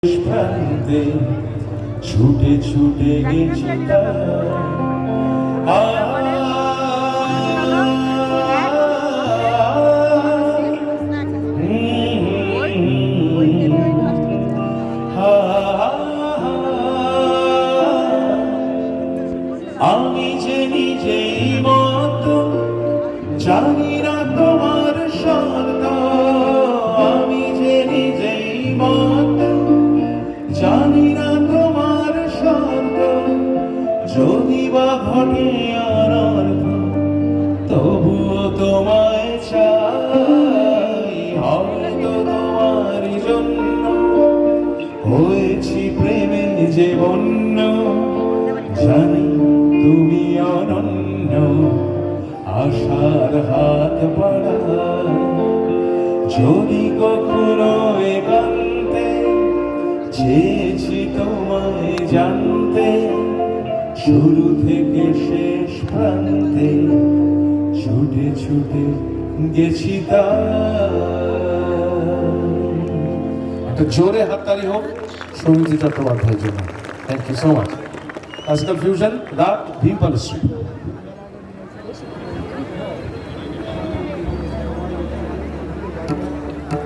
প্রান্তে ছুটে ছুটে গেছি আমি যে নিজেই মতো জানি না তোমার শর্ত, আমি যে নিজেই মতো জানি না তোমার শর্ত, যদি বা ঘটে অনর্থ তবুও তোমায় চাই, হয়তো তোমার জন্য হয়েছি প্রেমে যে বন্য, জানি তুমি অনন্য আশার হাত বাড়া, যদি কখনো একান্তে চেয়েছি তোমায় জানতে, শুরু থেকে শেষ প্রান্তে ছুটে ছুটে গেছি একটা জোরে হাততালি হোক সৌমিত্র চট্টোপাধ্যায়ের জন্য। Thank you so much. Classical fusion, রাগ, ভীম পালশ্রী।